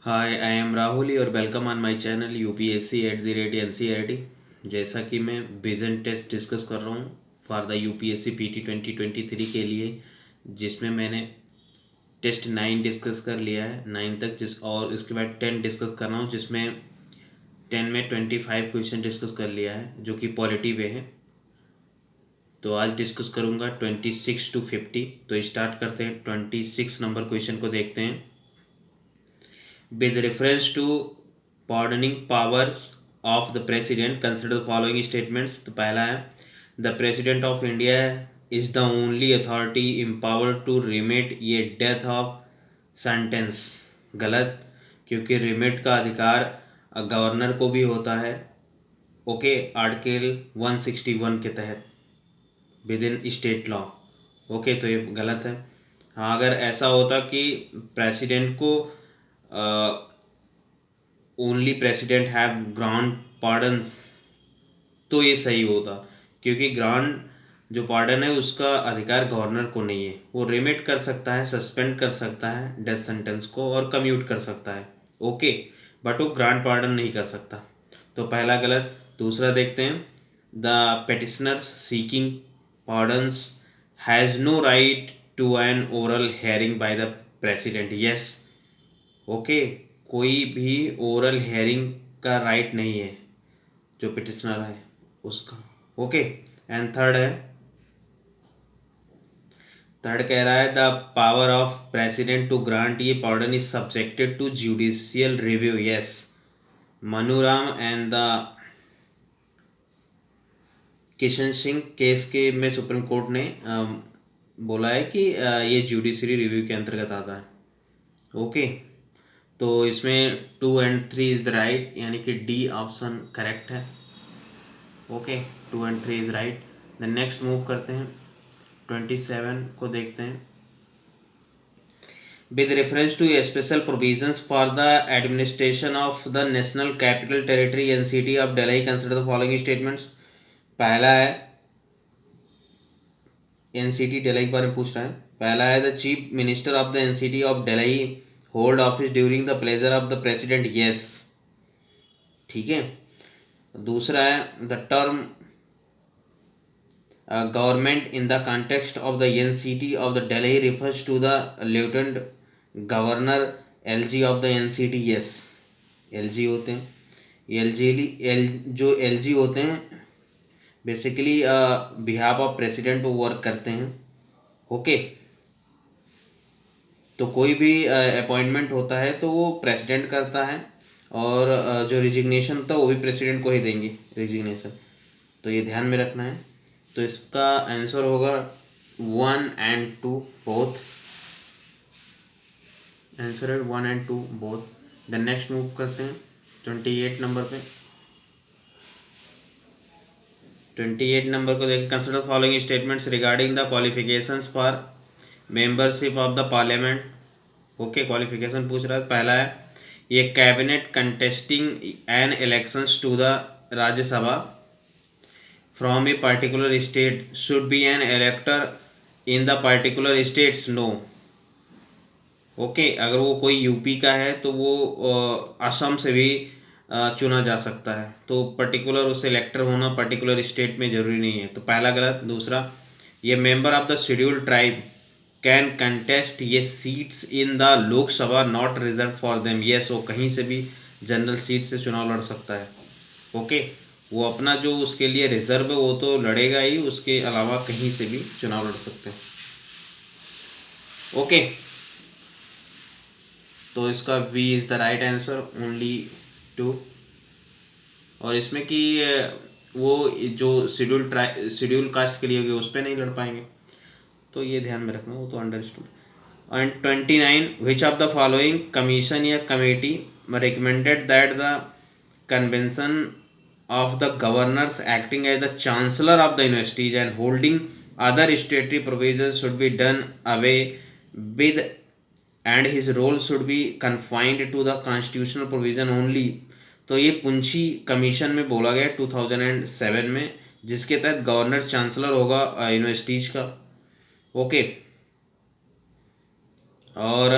Hi I am Rahul और welcome on my channel UPSC at the rate NCERT. जैसा कि मैं विजन टेस्ट डिस्कस कर रहा हूँ फॉर द यूपीएससी पीटी 2023 के लिए, जिसमें मैंने टेस्ट 9 डिस्कस कर लिया है 9 तक, जिस और इसके बाद 10 डिस्कस कर रहा हूँ, जिसमें 10 में 25 क्वेश्चन डिस्कस कर लिया है जो कि पॉलिटी पे है। तो आज डिस्कस करूँगा 26 to 50। तो स्टार्ट करते हैं। 26 नंबर क्वेश्चन को देखते हैं। With reference to pardoning powers of the president, consider the following statements। तो पहला है, the president of India is the only authority empowered to remit a death of sentence। गलत, क्योंकि रिमिट का अधिकार गवर्नर को भी होता है। ओके, आर्टिकल 161 के तहत with in state law. Okay, तो ये गलत है। हाँ, अगर ऐसा होता कि प्रेसिडेंट को only president have grant pardons तो ये सही होता, क्योंकि ग्रांट जो पार्डन है उसका अधिकार गवर्नर को नहीं है। वो रिमिट कर सकता है, सस्पेंड कर सकता है डेथ सेंटेंस को और कम्यूट कर सकता है। ओके, बट वो ग्रांट पार्डन नहीं कर सकता। तो पहला गलत। दूसरा देखते हैं, the petitioners seeking pardons has no right to an oral hearing by the president. Yes, okay, कोई भी ओरल हेयरिंग का राइट नहीं है जो पिटिशनर है उसका। ओके, एंड थर्ड कह रहा है, the power of president to grant ये pardon is subjected to judicial review. Yes, Maru Ram and the Kishan Singh case के में सुप्रीम कोर्ट ने बोला है कि ये जुडिशरी रिव्यू के अंतर्गत आता है। ओके, तो इसमें 2 and 3 इज द राइट, यानी कि डी ऑप्शन करेक्ट है। Okay, 2 and 3 is right. Then next move करते हैं, 27 को देखते हैं। With reference to special provisions for the administration of the national capital territory NCT of Delhi, consider the following statements. पहला है, एनसीटी दिल्ली के बारे में पूछ रहा है। पहला है, the chief minister of the NCT of Delhi hold office during the pleasure of the president. Yes, ठीक है। दूसरा है, the term government in the context of the NCT of the Delhi refers to the lieutenant governor LG of the NCT. Yes, LG होते हैं, जो LG होते हैं basically behalf of president वो वर्क करते हैं। ओके, तो कोई भी अपॉइंटमेंट होता है तो वो प्रेसिडेंट करता है, और जो रिजिग्नेशन होता है वो भी प्रेसिडेंट को ही देंगे रिजिग्नेशन। तो ये ध्यान में रखना है। तो इसका आंसर होगा 1 and 2 बोथ। आंसर है 1 and 2 both. Then next move करते हैं 28 नंबर पे। 28 नंबर को देखें, consider following statements regarding the qualifications for membership of the parliament. Okay, qualification पूछ रहा है। पहला है, ये cabinet contesting an elections to the Rajya Sabha from a particular state should be an elector in the particular states. No. Okay, अगर वो कोई UP का है तो वो असम से भी चुना जा सकता है। तो पर्टिकुलर उसे इलेक्टर होना पर्टिकुलर स्टेट में ज़रूरी नहीं है। तो पहला गलत। दूसरा, ये member of the scheduled tribe can contest ये seats in the Lok Sabha not reserved for them. Yes, वो कहीं से भी जनरल सीट से चुनाव लड़ सकता है। ओके, वो अपना जो उसके लिए रिजर्व है वो तो लड़ेगा ही, उसके अलावा कहीं से भी चुनाव लड़ सकते हैं। ओके, तो इसका B is the right answer, only 2। और इसमें कि वो जो शेड्यूल कास्ट के लिए होगी उस पर नहीं लड़ पाएंगे, तो ये ध्यान में रखना, वो तो understood. And 29, which of the following commission या committee recommended that the convention of the governors acting as the chancellor of the universities and holding other statutory provisions should be done away with and his role should be confined to the constitutional provision only. तो ये Punchhi commission में बोला गया 2007 में, जिसके तहत governor chancellor होगा universities का। ओके, और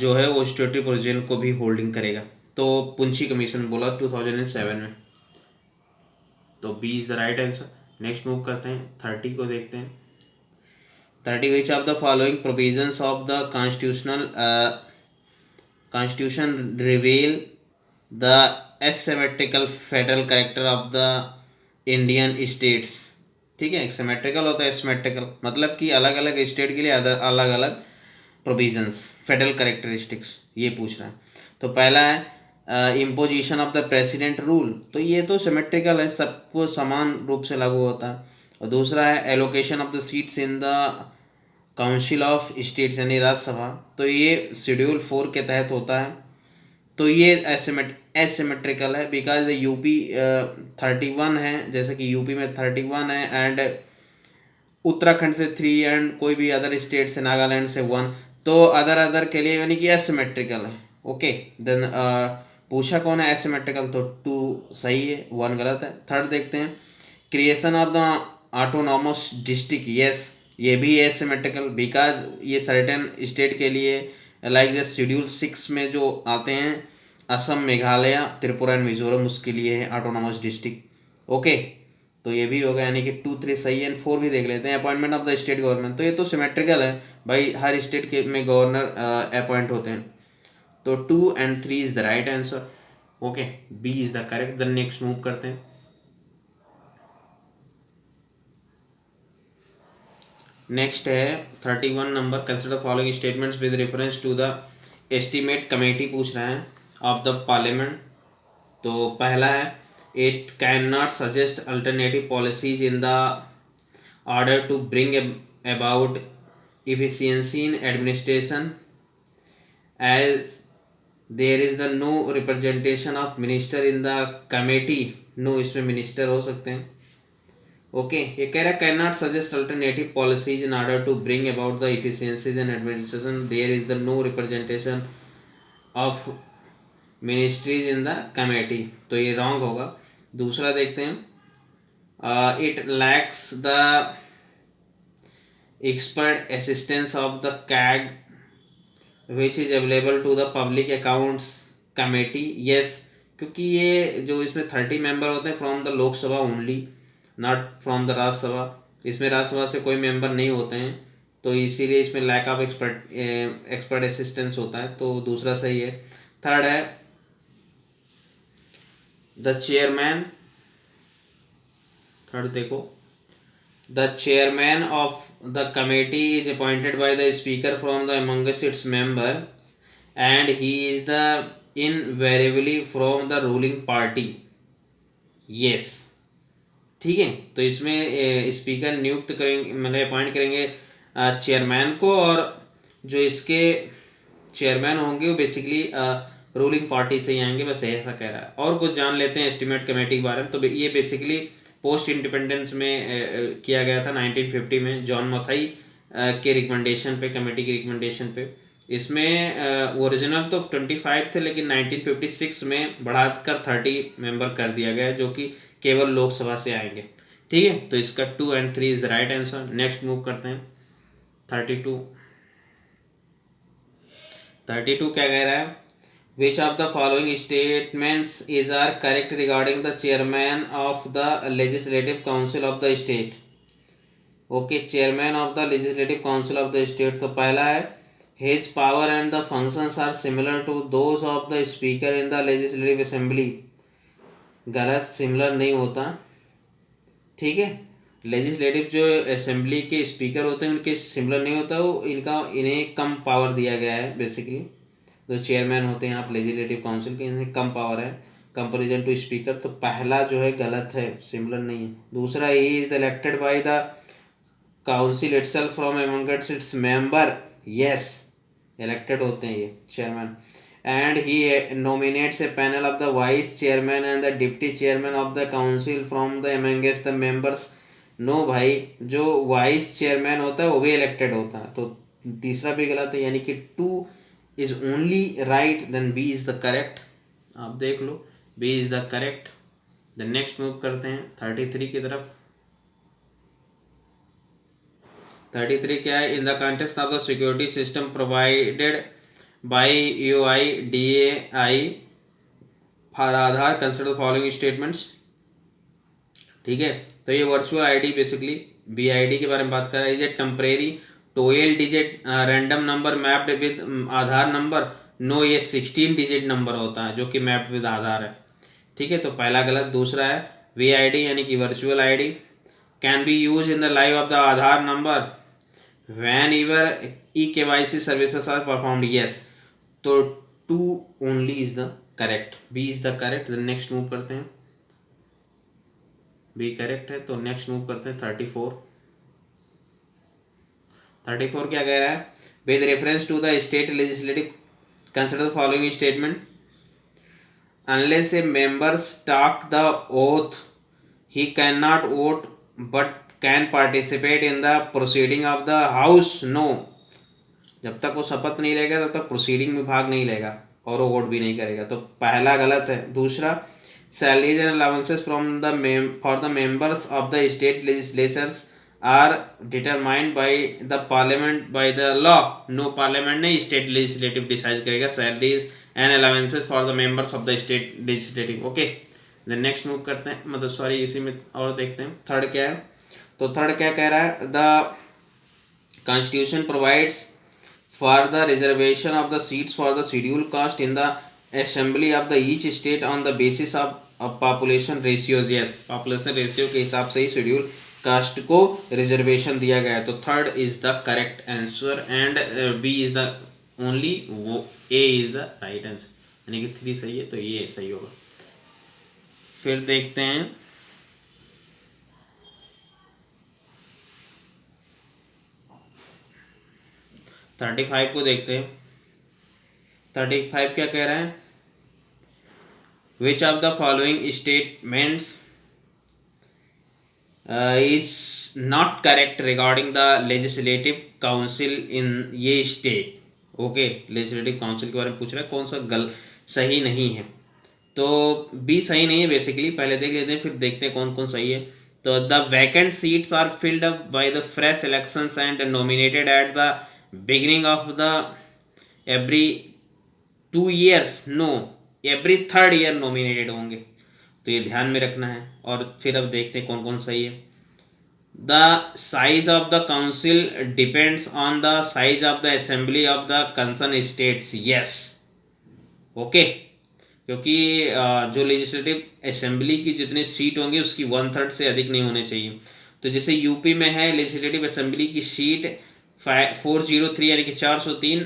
जो है वो स्टेटरी प्रेसिडेंट को भी होल्डिंग करेगा। तो पुंछी कमीशन बोला 2007 में, तो B is the right answer. Next move करते हैं, 30 को देखते हैं। 30, which of the following provisions of the constitution reveal the asymmetrical federal character of the Indian states. ठीक है, सिमेट्रिकल होता है, एसिमेट्रिकल मतलब कि अलग अलग स्टेट के लिए अलग अलग प्रोविजंस, फेडरल कैरेक्टरिस्टिक्स ये पूछ रहा है। तो पहला है imposition of the president rule, तो ये तो सिमेट्रिकल है, सबको समान रूप से लागू होता है। और दूसरा है allocation of the seats in the council of states यानी राज्यसभा, तो ये शेड्यूल 4 के तहत होता है। तो ये एसिमेट्रिकल है बिकॉज द यूपी 31 है, जैसे कि यूपी में 31 है एंड उत्तराखंड से 3 एंड कोई भी अदर स्टेट से नागालैंड से 1, तो अदर के लिए यानी कि एसिमेट्रिकल है। ओके देन पूछा कौन है एसिमेट्रिकल, तो 2 सही है, 1 गलत है। थर्ड देखते हैं, creation of the autonomous district, yes ये भी एसिमेट्रिकल बिकॉज ये सर्टेन स्टेट के लिए लाइक द शेड्यूल 6 में जो आते हैं असम, मेघालय, त्रिपुरा एंड मिजोरम, उसके लिए है ऑटोनॉमस डिस्ट्रिक्ट। ओके तो ये भी होगा, यानी कि 2 3 सही है। एंड 4 भी देख लेते हैं, appointment of the state government, तो ये तो सिमेट्रिकल है भाई, हर स्टेट के में गवर्नर अपॉइंट होते हैं। तो 2 and 3 is the right answer. Okay B is the correct. Then next move करते हैं। नेक्स्ट है 31 number, consider following statements with reference to the estimate committee पूछ रहे हैं ऑफ द पार्लियामेंट। तो पहला है it can not suggest alternative policies in the order to bring about efficiency in administration as there is the no representation of minister in the committee, no इसमें minister हो सकते हैं। Okay ये कह रहा है can not suggest alternative policies in order to bring about the efficiencies in administration, there is the no representation of ministries in the committee, तो ये रॉन्ग होगा। दूसरा देखते हैं, it lacks the expert assistance of the CAG which is available to the public accounts committee, yes क्योंकि ये जो इसमें 30 मेंबर होते हैं from the Lok Sabha only, not from the Rajya Sabha, इसमें राज्यसभा से कोई मेंबर नहीं होते हैं, तो इसीलिए इसमें लैक ऑफ एक्सपर्ट असिस्टेंस होता है, तो दूसरा सही है। थर्ड है द चेयरमैन, थर्ड देखो, the chairman of the committee is appointed by the speaker from the amongst its members and he is the invariably from the ruling party, yes ठीक है। तो इसमें स्पीकर नियुक्त करेंगे, मतलब अपॉइंट करेंगे चेयरमैन को, और जो इसके चेयरमैन होंगे वो बेसिकली रूलिंग पार्टी से ही आएंगे, बस ऐसा कह रहा है। और कुछ जान लेते हैं एस्टिमेट कमेटी के बारे में। तो ये बेसिकली पोस्ट इंडिपेंडेंस में किया गया था 1950 में जॉन मथाई के रिकमेंडेशन पे, कमेटी के रिकमेंडेशन पे। इसमें ओरिजिनल तो 25 थे, लेकिन 1956 में बढ़ाकर 30 मेंबर कर दिया गया, जो कि केवल लोकसभा से आएंगे। ठीक है, तो इसका 2 and 3 is the right answer. Next move करते हैं 32। 32 क्या कह रहा है, Which of the following statements is are correct regarding the chairman of the legislative council of the state? Okay, chairman of the legislative council of the state, तो पहला है his power and the functions are similar to those of the speaker in the legislative assembly, गलत, similar नहीं होता। ठीक है, legislative जो assembly के स्पीकर होते हैं उनके सिमिलर नहीं होता, वो इन्हें कम पावर दिया गया है। बेसिकली जो चेयरमैन होते हैं आप लेजिस्लेटिव काउंसिल के, इन्हें कम पावर है कंपेरिजन टू स्पीकर, तो पहला जो है गलत है, सिमिलर नहीं है। दूसरा he is elected by the council itself from amongst its member, yes elected होते हैं ये chairman, and he nominates a panel of the vice chairman and the deputy chairman of the council from the amongst the members, no भाई, जो vice chairman होता है वो भी elected होता है, तो तीसरा भी गलत है, यानी कि 2 is only right, then B is the correct। आप देख लो B is the correct। then next move करते हैं 33 की तरफ। 33 क्या है, इन the context of the security system provided by UIDAI for Aadhaar consider the following statements. ठीक है, तो ये वर्चुअल आईडी बेसिकली BID के बारे में बात कर रहा है। ये temporary 12 digit random number mapped with Aadhaar number. No, ये 16 डिजिट नंबर होता है जो कि मैप्ड विद आधार है। ठीक है, तो पहला गलत। दूसरा है VID यानी कि virtual ID can be use in the live of the Aadhaar number whenever eKYC services are performed. Yes, तो 2 only is the correct, B is the correct. Next move करते हैं, B करेक्ट है। तो next move करते हैं 34 क्या कह रहा है, with reference to the state legislative consider the following statement. Unless a member talk the oath, he cannot vote but can participate in the proceeding of the house. No, जब तक वो शपथ नहीं लेगा तब तक प्रोसीडिंग में भाग नहीं लेगा और वो वोट भी नहीं करेगा। तो पहला गलत है। दूसरा, salaries and allowances from the for the members of the state legislatures are determined by the parliament by the law. No, parliament ने स्टेट लेजिस्लेटिव डिसाइड करेगा salaries and allowances for the members of the state legislative. Okay, then next move करते हैं, मतलब sorry इसी में और देखते हैं थर्ड क्या है। तो थर्ड क्या कह रहा है, the constitution provides for the reservation of the seats for the scheduled caste in the assembly of the each state on the basis of population ratios. Yes, population ratio के हिसाब से ही शेड्यूल कास्ट को reservation दिया गया है। तो third is the correct answer and B is the only, वो A is the right answer, यानी कि 3 सही है तो ये सही होगा। फिर देखते हैं 35 को देखते हैं। 35 क्या कह रहा है, which of the following statements is not correct regarding the legislative council in ये स्टेट। ओके, लेजिस्लेटिव काउंसिल के बारे में पूछ रहा है, कौन सा सही नहीं है। तो B सही नहीं है बेसिकली, पहले देख लेते हैं फिर देखते हैं कौन कौन सही है। तो the vacant seats are filled up by the fresh elections and nominated at the beginning of the every 2 years. No, every 3rd year nominated होंगे, तो ये ध्यान में रखना है। और फिर अब देखते हैं कौन कौन सही है। The size of the council depends on the size of the assembly of the concern states. Yes, okay, क्योंकि जो लेजिस्लेटिव असेंबली की जितने सीट होंगे उसकी 1/3 से अधिक नहीं होने चाहिए। तो जैसे यूपी में है लेजिस्लेटिव असेंबली की सीट 403 यानी कि 403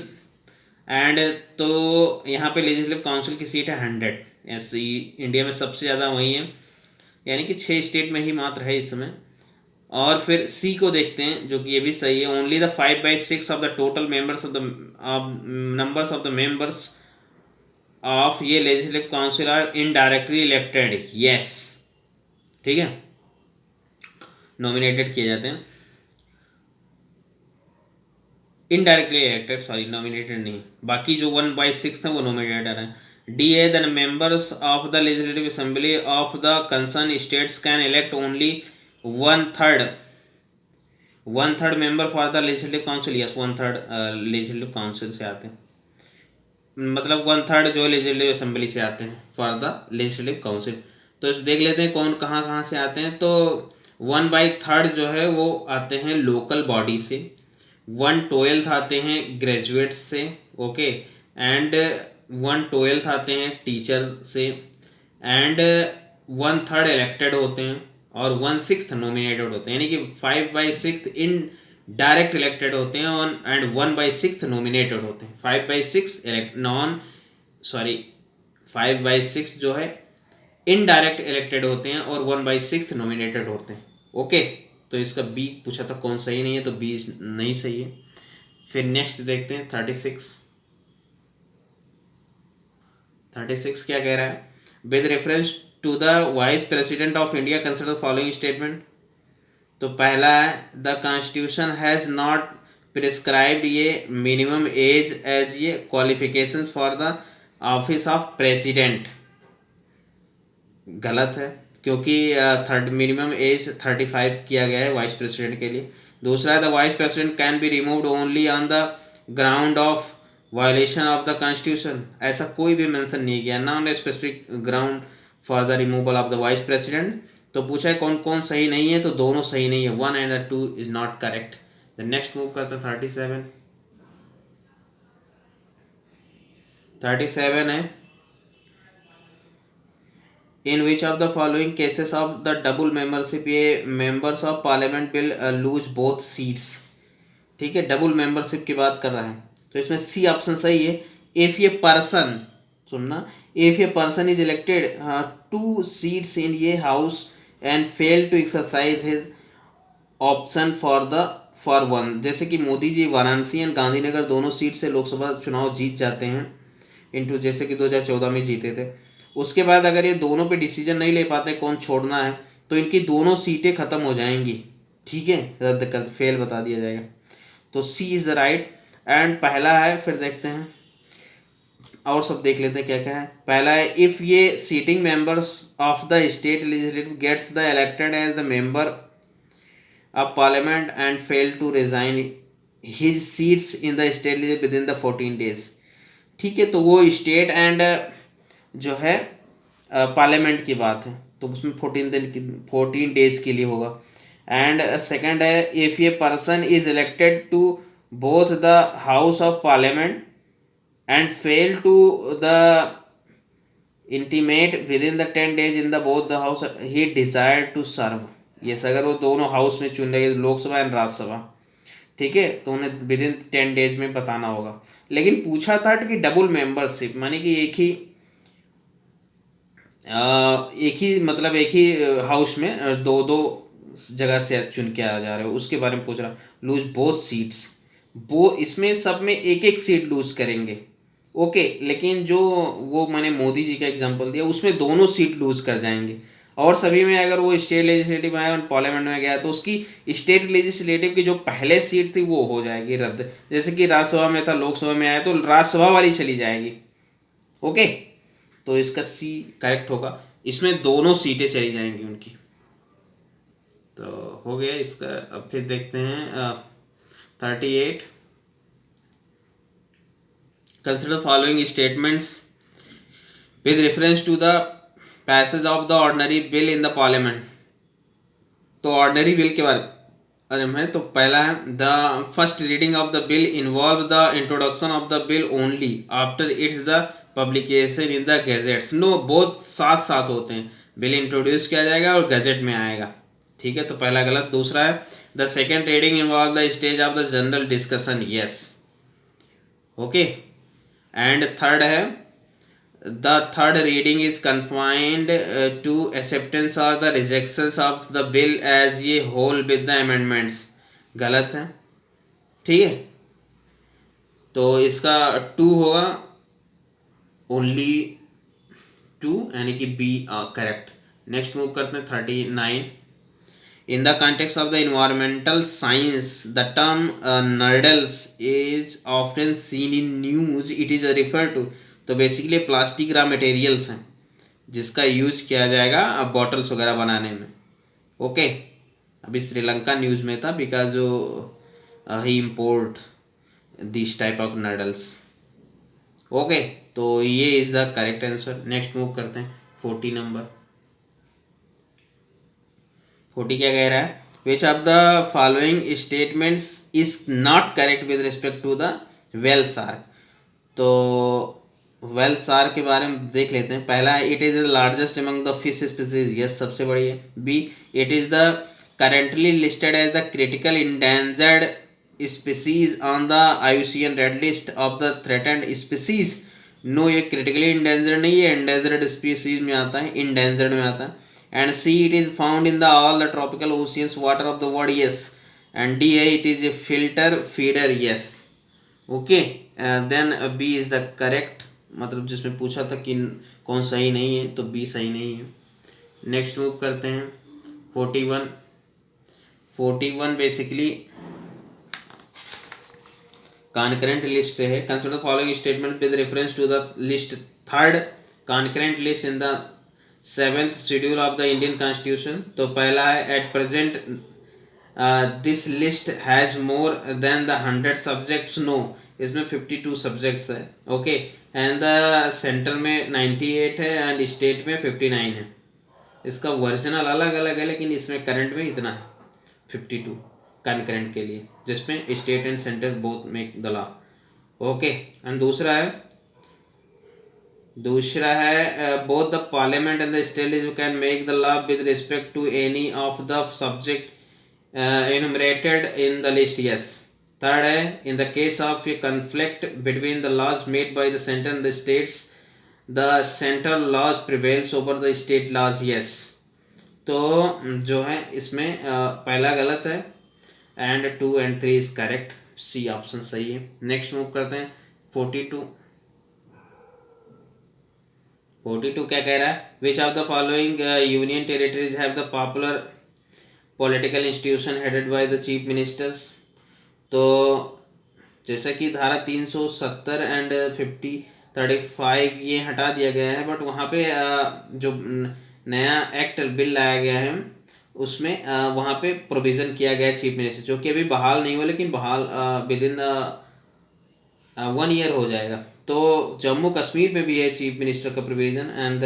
एंड, तो यहाँ पे लेजिस्लेटिव काउंसिल की सीट है 100। ऐसे इंडिया में सबसे ज़्यादा वही है, यानी कि 6 स्टेट में ही मात्र है इस समय। और फिर C को देखते हैं जो कि ये भी सही है, only the 5/6 of the total members of the numbers of the members of ये legislative council are indirectly elected. Yes, ठीक है, नॉमिनेटेड किए जाते हैं, इनडायरेक्टली इलेक्टेड, सॉरी नॉमिनेटेड नहीं। बाकी जो 1/6 है वो नॉमिनेटेड है। DA the members of the legislative assembly of the concern states can elect only 1/3 member for the legislative council. Yes, 1/3 legislative council से आते हैं, मतलब 1/3 जो लेजिस्लेटिव असेंबली से आते हैं फॉर द लेजिस्लेटिव काउंसिल। तो देख लेते हैं कौन कहाँ कहाँ से आते हैं। तो 1/3 जो है वो आते हैं लोकल बॉडी से, 1/12 आते हैं ग्रेजुएट्स से, ओके, एंड 1/12 आते हैं टीचर से, एंड 1/3 इलेक्टेड होते हैं और 1/6 नॉमिनेटेड होते हैं, यानी कि 5/6 इन डायरेक्ट इलेक्टेड होते हैं एंड 1/6 नॉमिनेटेड होते हैं। 5/6 जो है इनडायरेक्ट इलेक्टेड होते हैं और 1/6 नॉमिनेटेड होते हैं। ओके, तो इसका B पूछा था कौन सही नहीं है, तो B नहीं सही है। फिर नेक्स्ट देखते हैं 36 क्या कह रहा है, with reference to the vice president of India consider following statement. तो पहला है the constitution has not prescribed ये मिनिमम एज एज ये qualification for the office of president. गलत है, क्योंकि मिनिमम एज 35 किया गया है वाइस प्रेसिडेंट के लिए। दूसरा है the vice president can be removed only on the ground of violation of the constitution, ऐसा कोई भी मेंशन नहीं किया, non a specific ground for the removal of the vice president. तो पूछा है कौन कौन सही नहीं है, तो दोनों सही नहीं है, 1 and 2 is not correct. The next move करते हैं 37 है in which of the following cases of the double membership, ये members of parliament will lose both seats. ठीक है, डबल मेंबरशिप की बात कर रहा है, तो इसमें सी ऑप्शन सही है। इफ ये पर्सन, सुनना, इफ ये person is elected 2 seats in ये house and fail to exercise his option for 1, जैसे कि मोदी जी वाराणसी एंड गांधीनगर दोनों सीट से लोकसभा चुनाव जीत जाते हैं, इनटू जैसे कि 2014 में जीते थे। उसके बाद अगर ये दोनों पे डिसीजन नहीं ले पाते कौन छोड़ना है, तो इनकी दोनों सीटें खत्म हो जाएंगी। ठीक है, रद्द कर फेल बता दिया जाएगा। तो सी इज़ द राइट एंड पहला है। फिर देखते हैं और सब देख लेते हैं क्या क्या है। पहला है इफ़ ये sitting members of the state legislative gets the elected as the member of parliament and fail to resign his seats in the state legislative within the 14 days. ठीक है, तो वो स्टेट एंड जो है parliament की बात है, तो उसमें 14 डेज के लिए होगा। एंड सेकंड है इफ़ ये person is elected to both the house of parliament and fail to the intimate within the 10 days in the both the house he desire to serve. Yes, अगर वो दोनों house में चुन रहे Lok Sabha and Rajya Sabha, ठीक है, तो उन्हें विद इन 10 डेज में बताना होगा। लेकिन पूछा था कि डबल मेंबरशिप माने कि एक ही हाउस में दो दो जगह से चुन के आ जा रहे हो, उसके बारे में पूछ रहा। लूज बोथ सीट्स, वो इसमें सब में एक एक सीट लूज करेंगे, ओके। लेकिन जो वो मैंने मोदी जी का एग्जांपल दिया उसमें दोनों सीट लूज कर जाएंगे, और सभी में अगर वो स्टेट लेजिस्लेटिव में और पार्लियामेंट में गया तो उसकी स्टेट लेजिस्लेटिव की जो पहले सीट थी वो हो जाएगी रद्द। जैसे कि राज्यसभा में था, लोकसभा में आया तो राज्यसभा वाली चली जाएगी, ओके। तो इसका सी करेक्ट होगा, इसमें दोनों सीटें चली जाएंगी उनकी। तो हो गया इसका। अब फिर देखते हैं 38। Consider following statements with reference to the passage of the ordinary bill in the parliament. तो ऑर्डिनरी बिल के बारे में तो पहला है the first reading of the bill involve the introduction of the bill only after its the publication in the gazettes. No, both साथ साथ होते हैं, बिल इंट्रोड्यूस किया जाएगा और गैजेट में आएगा। ठीक है, तो पहला गलत। दूसरा है the second reading involve the stage of the general discussion, yes, okay. And third है the third reading is confined to acceptance और the rejections of the bill as ये होल विद द अमेंडमेंट्स, गलत है। ठीक है, तो इसका 2 होगा, ओनली 2, यानी कि बी करेक्ट। नेक्स्ट मूव करते हैं 39। In the context of the environmental science, the term nurdles is often seen in news. It is referred to, तो बेसिकली प्लास्टिक रॉ मटेरियल्स हैं जिसका यूज किया जाएगा बॉटल्स वगैरह बनाने में, ओके। अभी श्रीलंका न्यूज़ में था because he import this type of noodles, okay. तो ये is the correct answer. Next move करते हैं 40 नंबर। 40 क्या कह रहा है, which of the following statements is not correct with respect to the whale shark. तो व्हेल शार्क के बारे में देख लेते हैं। पहला है it is the largest among the fish species, yes, सबसे बड़ी है। B it is the currently listed as the critical endangered species on the IUCN red list of the threatened species. No, ये क्रिटिकली इंडेंजर्ड नहीं है, endangered species में आता है, endangered में आता है। And C, it is found in the all the tropical oceans water of the world, yes. And D, it is a filter feeder, yes, okay. Then B is the correct, मतलब जिसमें पूछा था कि कौन सही नहीं है तो B सही नहीं है। नेक्स्ट मूव करते हैं 41। 41 बेसिकली कॉन्करेंट लिस्ट से है। Consider following statement with reference to the list, third concurrent list in the 7th schedule of the Indian constitution. तो पहला है at present this list has more than the 100 subjects, no, इसमें 52 subjects है, okay, and the centre में 98 है and state में 59 है। इसका वर्जनल अलग अलग है लेकिन इसमें करंट में इतना है 52 कनकरेंट के लिए, जिसमें state and centre both make the law, okay. And दूसरा है both the parliament and the state you can make the law with respect to any of the subject enumerated in the list, yes. Third है in the case of a conflict between the laws made by the center and the states, the central laws prevails over the state laws, yes. तो जो है इसमें पहला गलत है and 2 and 3 is correct, C option सही है। Next move करते हैं 42 क्या कह रहा है, which of the following union territories have the popular political institution headed by the chief ministers. तो जैसा कि धारा 370 एंड 35 ये हटा दिया गया है, बट वहाँ पे जो नया एक्ट बिल लाया गया है उसमें वहाँ पे प्रोविज़न किया गया है चीफ मिनिस्टर, जो कि अभी बहाल नहीं हुआ लेकिन बहाल विद इन 1 ईयर हो जाएगा। तो जम्मू कश्मीर पे भी है चीफ मिनिस्टर का प्रोविज़न एंड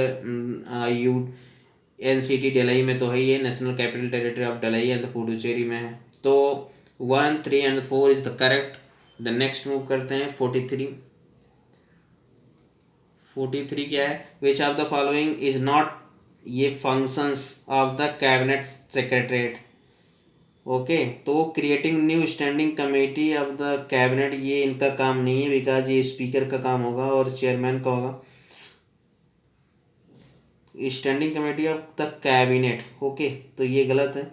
एनसीटी डेलाई में तो है ये national capital territory of Delhi and Puducherry में है। तो 1, 3 and 4 is the correct. The next move करते हैं 43 क्या है, which of the following is not ये functions of the cabinet secretariat, okay. तो creating new standing committee of the cabinet ये इनका काम नहीं है, बिकॉज ये स्पीकर का काम होगा और चेयरमैन का होगा। Standing committee of the cabinet, okay, तो ये गलत है।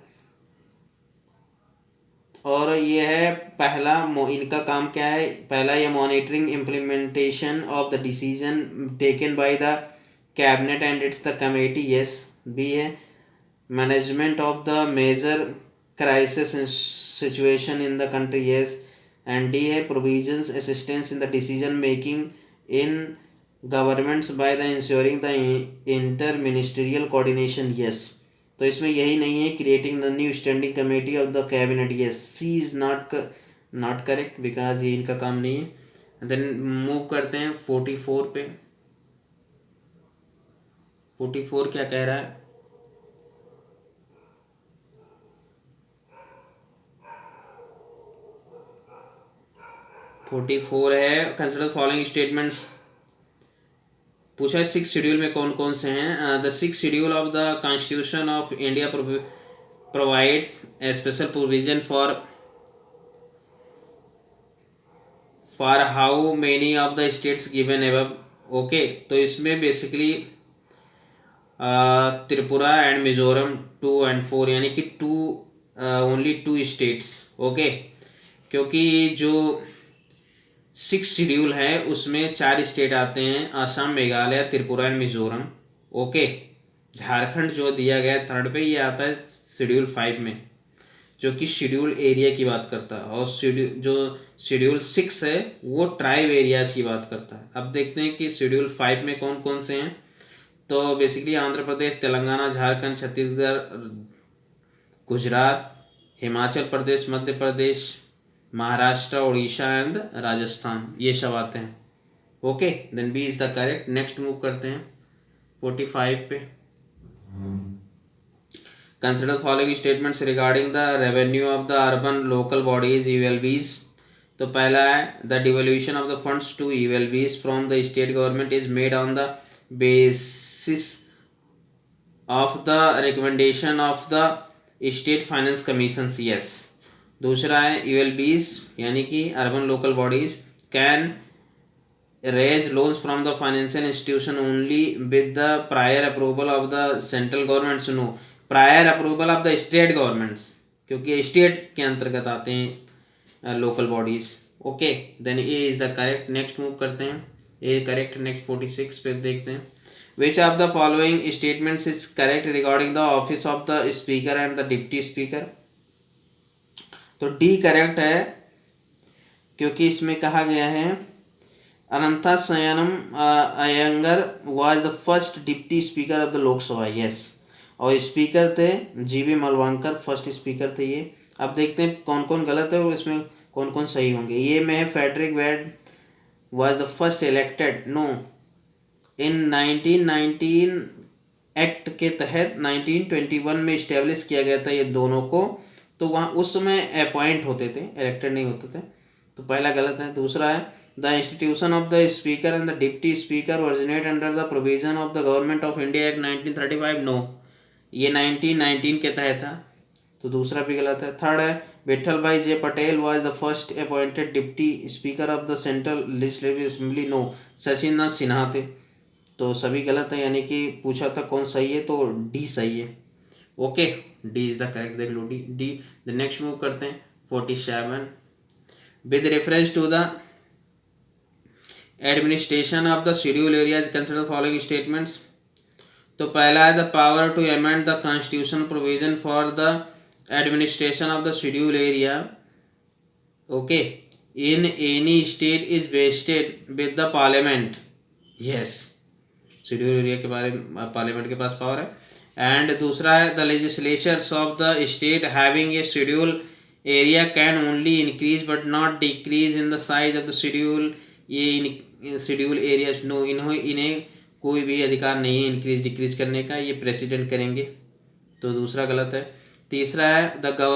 और ये है पहला इनका काम क्या है, पहला ये monitoring implementation of the decision taken by the cabinet and it's the committee, yes. B है management of the major crisis situation in the country, yes. And D है provisions assistance in the decision making in governments by the ensuring the inter ministerial coordination, yes. तो इसमें यही नहीं है creating the new standing committee of the cabinet, yes. C is not correct because ये इनका काम नहीं है। देन मूव करते हैं 44 पे। 44 क्या कह रहा है, है कंसिडर फॉलोइंग स्टेटमेंट्स। पूछा है 6 शेड्यूल में कौन कौन से हैं। The 6 schedule of the constitution of India provides a special provision for how many of the states given above, okay. तो इसमें basically Tripura and Mizoram 2 and 4 यानी कि ओनली 2 स्टेट्स, ओके। क्योंकि जो 6 शेड्यूल है उसमें 4 स्टेट आते हैं, असम, मेघालय, त्रिपुरा एंड मिजोरम, ओके। झारखंड जो दिया गया है 3rd पे, ये आता है शेड्यूल 5 में, जो कि शेड्यूल एरिया की बात करता है। और शेड्यूल 6 है वो ट्राइब एरियाज की बात करता है। अब देखते हैं कि शेड्यूल 5 में कौन कौन से हैं। तो बेसिकली आंध्र प्रदेश, तेलंगाना, झारखंड, छत्तीसगढ़, गुजरात, हिमाचल प्रदेश, मध्य प्रदेश, महाराष्ट्र, उड़ीसा एंड राजस्थान, ये सब आते हैं, okay. Then B is the correct. Next move करते हैं 45 पे। Consider following statements regarding the revenue of the urban local bodies ULBs. तो पहला है the devolution of the funds to ULBs from the state government is made on the basis of the recommendation of the state finance commission, yes. दूसरा है ULBs यानी कि urban local bodies can raise loans from the financial institution only with the prior approval of the central governments, no, prior approval of the state governments, क्योंकि state के अंतर्गत आते हैं local bodies, okay. Then A is the correct. Next move करते हैं, A correct. Next 46 पे देखते हैं, which of the following statements is correct regarding the office of the speaker and the deputy speaker. तो डी करेक्ट है, क्योंकि इसमें कहा गया है Ananta Sayanam Ayyangar was the first deputy speaker of the Lok Sabha, yes. और स्पीकर थे जीवी मलवांकर, फर्स्ट स्पीकर थे ये। अब देखते हैं कौन कौन गलत है और इसमें कौन कौन सही होंगे। ये में Frederick Whyte was the first elected no in 1919 act के तहत 1921 में इस्टेब्लिश किया गया था ये दोनों को। तो वहाँ उस समय अपॉइंट होते थे, इलेक्टेड नहीं होते थे। तो पहला गलत है। दूसरा है the institution of the speaker and the deputy speaker originate under the provision of the government of India act 1935 no ये 1919 के तहत था, तो दूसरा भी गलत है। थर्ड है Vithal bhai J Patel was the first appointed deputy speaker of the central legislative assembly no Shashinath Sinha थे, तो सभी गलत है, यानी कि पूछा था कौन सही है तो डी सही है। Okay, D is the correct, देख लो डी। द नेक्स्ट मूव करते हैं 47 with reference to the administration of the schedule areas consider following statements. तो पहला है the power to amend the constitution provision for the administration of the schedule area okay in any state is vested with the parliament. Yes, schedule area के बारे में parliament के पास power है। And दूसरा है the legislatures of the state having a schedule area can only increase but not decrease in the size of the schedule. ये schedule area no इन्हें कोई भी अधिकार नहीं है इंक्रीज डिक्रीज करने का, ये प्रेसिडेंट करेंगे, तो दूसरा गलत है। तीसरा क्या कह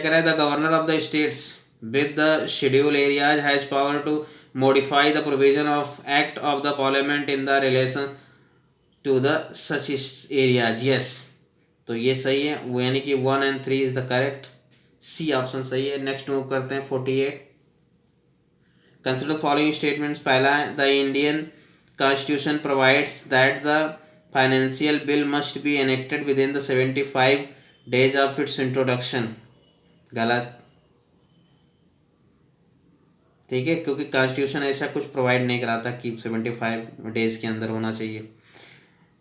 रहा है the governor of the states with the schedule areas has power to modify the provision of act of the parliament in the relation to the such areas. Yes, तो ये सही है, वो यानी कि 1 and 3 is the correct, C option सही है। Next move करते हैं 48 कंसिडर फॉलोइंग स्टेटमेंट्स। पहला है the Indian constitution provides that the financial bill must be enacted with in the 75 days of its introduction. गलत, ठीक है, क्योंकि कॉन्स्टिट्यूशन ऐसा कुछ प्रोवाइड नहीं कराता कि 75 डेज के अंदर होना चाहिए।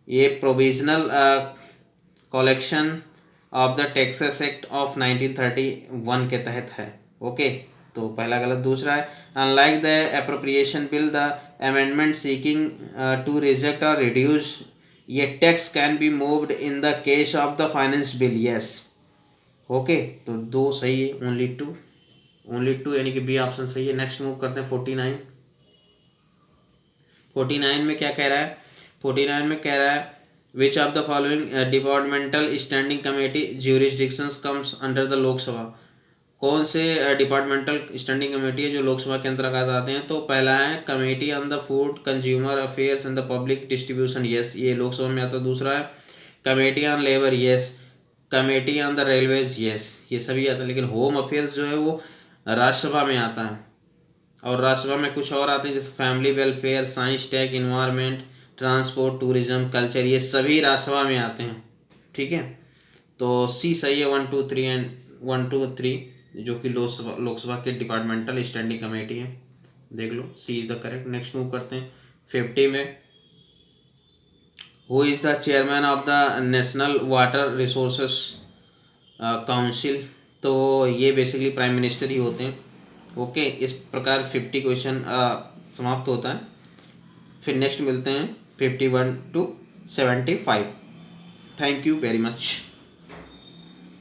ये provisional collection of the taxes act of 1931 के तहत है। ओके, तो पहला गलत। दूसरा है unlike the appropriation bill the amendment seeking to reject और रिड्यूस ये tax can be moved in the case of the finance bill. Yes, okay, तो 2 सही है, ओनली टू यानी कि बी ऑप्शन सही है। नेक्स्ट मूव करते हैं 49 में क्या कह रहा है। 49 में कह रहा है which of the following departmental standing committee jurisdictions comes under the Lok Sabha. कौन से डिपार्टमेंटल स्टैंडिंग कमेटी है जो लोकसभा के अंतर्गत आते हैं। तो पहला है committee on the food consumer affairs and the public distribution. Yes, ये लोकसभा में आता है। दूसरा है committee on labour. Yes, committee on the railways. Yes, ये सभी आता है, लेकिन होम अफेयर्स जो है वो राज्यसभा में आता है, और राज्यसभा में कुछ और आते हैं जैसे family welfare, science, tech, environment, transport, tourism, culture, ये सभी राज्यसभा में आते हैं। ठीक है, तो सी सही है 1 2 3 जो कि लोकसभा के डिपार्टमेंटल स्टैंडिंग कमेटी है, देख लो, C is the correct. Next move करते हैं 50 में who is the chairman of the national water resources council. तो ये बेसिकली प्राइम मिनिस्टर ही होते हैं। ओके, इस प्रकार 50 क्वेश्चन समाप्त होता है। फिर नेक्स्ट मिलते हैं 51 to 75। Thank you very much.